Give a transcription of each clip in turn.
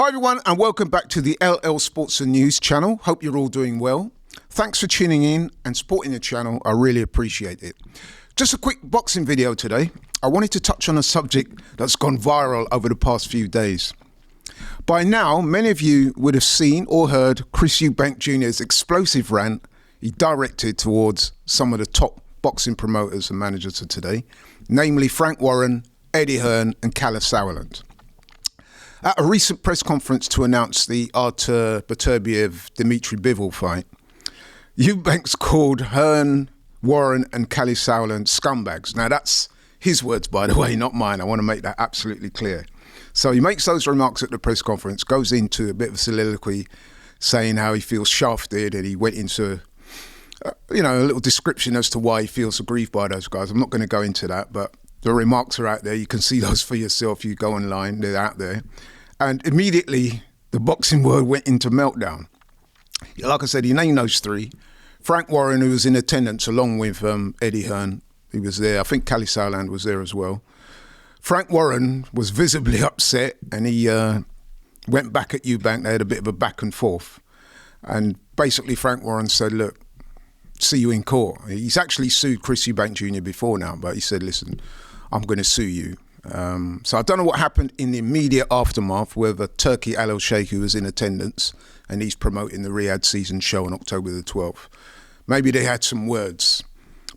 Hi everyone and welcome back to the LL Sports and News channel. Hope you're all doing well. Thanks for tuning in and supporting the channel. I really appreciate it. Just a quick boxing video today. I wanted to touch on a subject that's gone viral over the past few days. By now, many of you would have seen or heard Chris Eubank Jr.'s explosive rant he directed towards some of the top boxing promoters and managers of today, namely Frank Warren, Eddie Hearn and Kalle Sauerland. At a recent press conference to announce the Artur Beterbiev-Dmitry Bivol fight, Eubanks called Hearn, Warren and Kalle Sauerland scumbags. Now that's his words, by the way, not mine. I want to make that absolutely clear. So he makes those remarks at the press conference, goes into a bit of a soliloquy saying how he feels shafted, and he went into a little description as to why he feels aggrieved by those guys. I'm not going to go into that, but the remarks are out there. You can see those for yourself. You go online, they're out there. And immediately, the boxing world went into meltdown. Like I said, he named those three. Frank Warren, who was in attendance along with Eddie Hearn, he was there. I think Kalle Sauerland was there as well. Frank Warren was visibly upset, and he went back at Eubank. They had a bit of a back and forth. And basically, Frank Warren said, look, see you in court. He's actually sued Chris Eubank Jr. before now, but he said, listen, I'm going to sue you. So I don't know what happened in the immediate aftermath with Turki Al Sheikh, who was in attendance, and he's promoting the Riyadh season show on October the 12th. Maybe they had some words.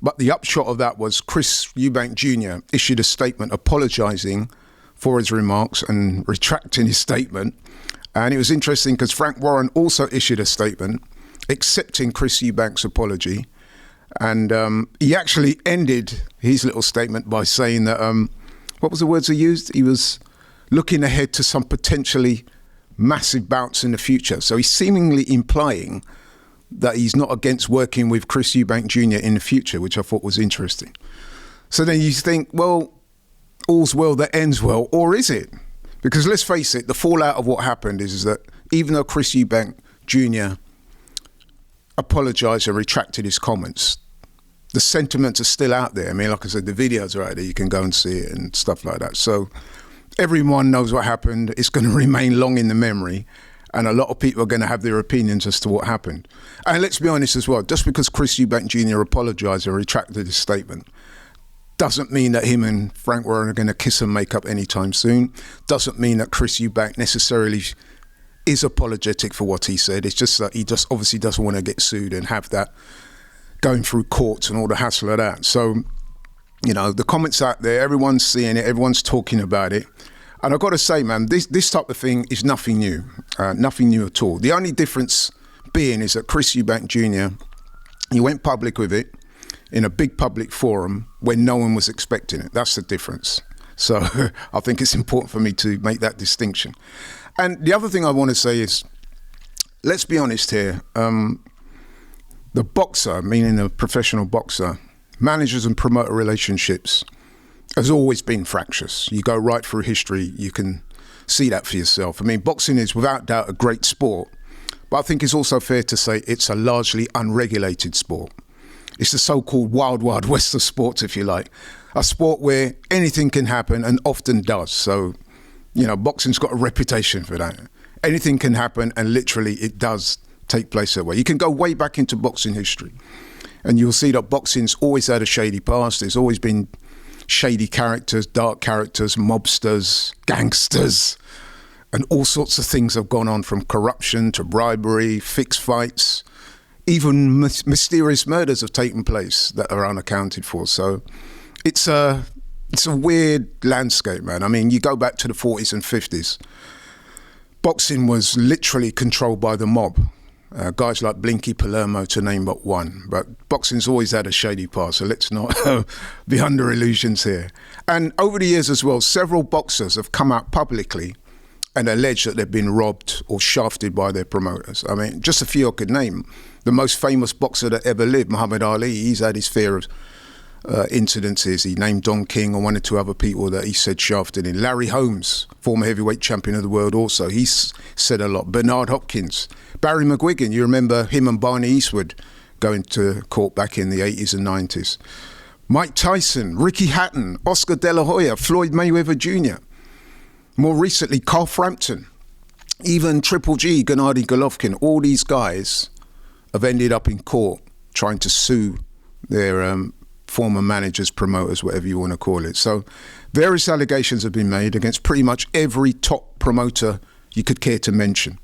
But the upshot of that was Chris Eubank Jr. issued a statement apologising for his remarks and retracting his statement. And it was interesting because Frank Warren also issued a statement accepting Chris Eubank's apology. And he actually ended his little statement by saying that, what was the words he used? He was looking ahead to some potentially massive bouts in the future. So he's seemingly implying that he's not against working with Chris Eubank Jr. in the future, which I thought was interesting. So then you think, well, all's well that ends well, or is it? Because let's face it, the fallout of what happened is that even though Chris Eubank Jr. apologised and retracted his comments, the sentiments are still out there. I mean, like I said, the videos are out there. You can go and see it and stuff like that. So everyone knows what happened. It's going to remain long in the memory. And a lot of people are going to have their opinions as to what happened. And let's be honest as well, just because Chris Eubank Jr. apologised and retracted his statement doesn't mean that him and Frank Warren are going to kiss and make up anytime soon. Doesn't mean that Chris Eubank necessarily is apologetic for what he said. It's just that he just obviously doesn't want to get sued and have that going through courts and all the hassle of that. So, the comments out there, everyone's seeing it, everyone's talking about it. And I've got to say, man, this type of thing is nothing new at all. The only difference being is that Chris Eubank Jr., he went public with it in a big public forum when no one was expecting it. That's the difference. So I think it's important for me to make that distinction. And the other thing I want to say is, let's be honest here, the boxer, meaning the professional boxer, managers and promoter relationships has always been fractious. You go right through history, you can see that for yourself. I mean, boxing is without doubt a great sport, but I think it's also fair to say it's a largely unregulated sport. It's the so-called wild, wild west of sports, if you like. A sport where anything can happen and often does. So, boxing's got a reputation for that. Anything can happen and literally it does take place that way. You can go way back into boxing history and you'll see that boxing's always had a shady past. There's always been shady characters, dark characters, mobsters, gangsters, and all sorts of things have gone on, from corruption to bribery, fixed fights, even mysterious murders have taken place that are unaccounted for. So it's a weird landscape, man. I mean, you go back to the 40s and 50s, boxing was literally controlled by the mob. Guys like Blinky Palermo, to name but one. But boxing's always had a shady past, so let's not be under illusions here. And over the years as well, several boxers have come out publicly and alleged that they've been robbed or shafted by their promoters. I mean, just a few I could name. The most famous boxer that ever lived, Muhammad Ali, he's had his fair of incidences. He named Don King and one or two other people that he said shafted in. Larry Holmes, former heavyweight champion of the world also, he's said a lot. Bernard Hopkins, Barry McGuigan, you remember him and Barney Eastwood going to court back in the 80s and 90s. Mike Tyson, Ricky Hatton, Oscar De La Hoya, Floyd Mayweather Jr. More recently, Carl Frampton. even Triple G, Gennady Golovkin, all these guys have ended up in court trying to sue their former managers, promoters, whatever you want to call it. So various allegations have been made against pretty much every top promoter you could care to mention.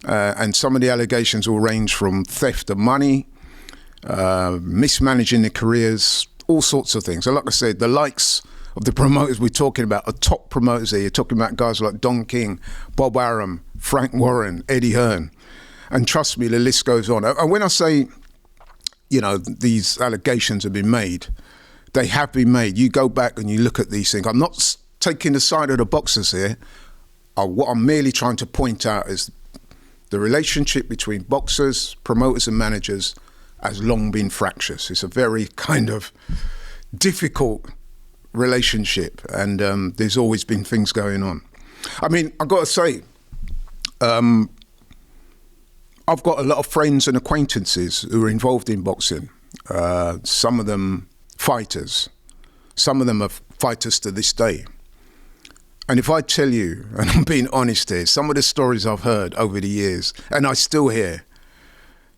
And some of the allegations will range from theft of money, mismanaging their careers, all sorts of things. So like I said, the likes of the promoters we're talking about are top promoters here. You're talking about guys like Don King, Bob Arum, Frank Warren, Eddie Hearn. And trust me, the list goes on. And when I say, you know, these allegations have been made, they have been made. You go back and you look at these things. I'm not taking the side of the boxers here. What I'm merely trying to point out is the relationship between boxers, promoters and managers has long been fractious. It's a very kind of difficult relationship, and there's always been things going on. I mean, I've got to say, I've got a lot of friends and acquaintances who are involved in boxing. Some of them fighters. Some of them are fighters to this day. And if I tell you, and I'm being honest here, some of the stories I've heard over the years, and I still hear,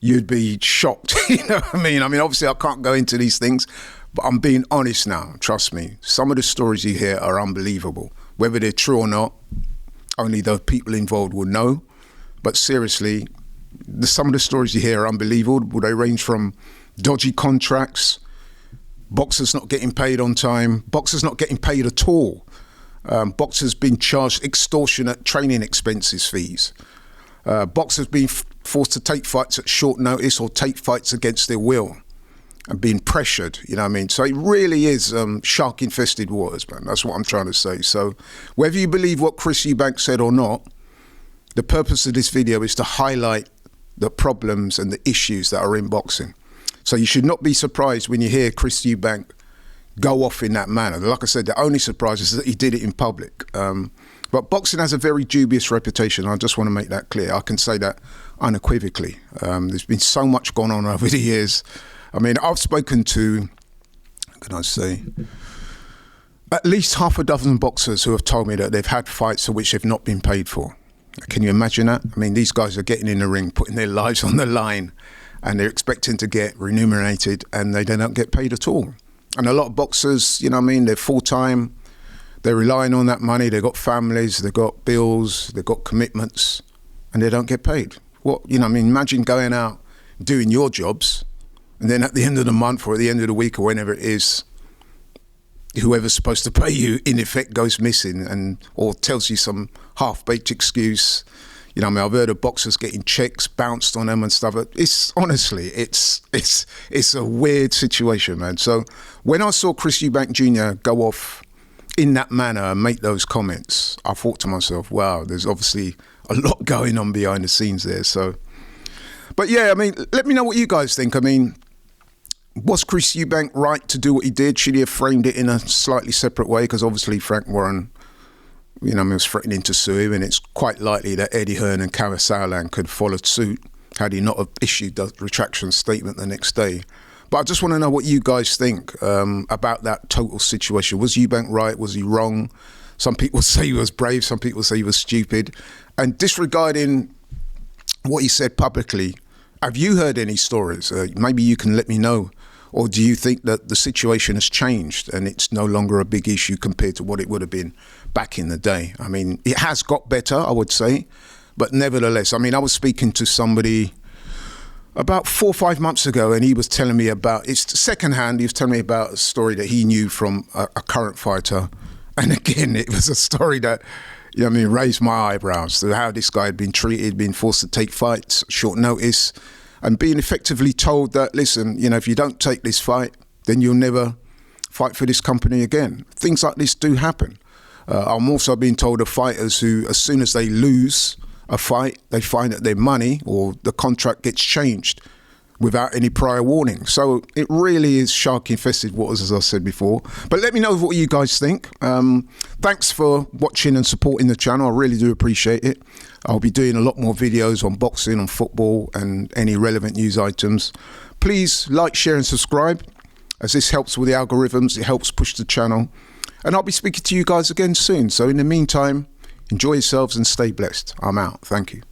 you'd be shocked. You know what I mean? I mean, obviously I can't go into these things, but I'm being honest now, trust me. Some of the stories you hear are unbelievable. Whether they're true or not, only the people involved will know. But seriously, some of the stories you hear are unbelievable. They range from dodgy contracts, boxers not getting paid on time, boxers not getting paid at all, boxers being charged extortionate training expenses fees, boxers being forced to take fights at short notice or take fights against their will and being pressured, you know what I mean? So it really is shark-infested waters, man. That's what I'm trying to say. So whether you believe what Chris Eubank said or not, the purpose of this video is to highlight the problems and the issues that are in boxing. So you should not be surprised when you hear Chris Eubank go off in that manner. Like I said, the only surprise is that he did it in public. But boxing has a very dubious reputation. I just want to make that clear. I can say that unequivocally. There's been so much gone on over the years. I mean, I've spoken to, can I say, at least half a dozen boxers who have told me that they've had fights for which they've not been paid for. Can you imagine that? I mean, these guys are getting in the ring, putting their lives on the line, and they're expecting to get remunerated, and they don't get paid at all. And a lot of boxers, you know what I mean, they're full-time, they're relying on that money, they've got families, they've got bills, they've got commitments, and they don't get paid. What, you know what I mean, imagine going out, doing your jobs, and then at the end of the month or at the end of the week or whenever it is, whoever's supposed to pay you, in effect, goes missing and or tells you some half-baked excuse. You know, I mean, I've heard of boxers getting checks bounced on them and stuff. It's honestly, it's a weird situation, man. So when I saw Chris Eubank Jr. go off in that manner and make those comments, I thought to myself, wow, there's obviously a lot going on behind the scenes there. So, but yeah, I mean, let me know what you guys think. I mean, was Chris Eubank right to do what he did? Should he have framed it in a slightly separate way? Because obviously Frank Warren, you know, was threatening to sue him, and it's quite likely that Eddie Hearn and Kara Sauerland could have followed suit had he not have issued the retraction statement the next day. But I just want to know what you guys think about that total situation. Was Eubank right? Was he wrong? Some people say he was brave, some people say he was stupid. And disregarding what he said publicly, have you heard any stories? Maybe you can let me know. Or do you think that the situation has changed and it's no longer a big issue compared to what it would have been back in the day? I mean, it has got better, I would say. But nevertheless, I mean, I was speaking to somebody about 4 or 5 months ago, and he was telling me about, it's secondhand, he was telling me about a story that he knew from a current fighter. And again, it was a story that, you know what I mean, raised my eyebrows to how this guy had been treated, being forced to take fights, short notice, and being effectively told that, listen, you know, if you don't take this fight, then you'll never fight for this company again. Things like this do happen. I'm also being told of fighters who, as soon as they lose a fight, they find that their money or the contract gets changed without any prior warning. So it really is shark-infested waters, as I said before. But let me know what you guys think. Thanks for watching and supporting the channel. I really do appreciate it. I'll be doing a lot more videos on boxing, on football, and any relevant news items. Please like, share, and subscribe, as this helps with the algorithms. It helps push the channel. And I'll be speaking to you guys again soon. So in the meantime, Enjoy yourselves and stay blessed. I'm out. Thank you.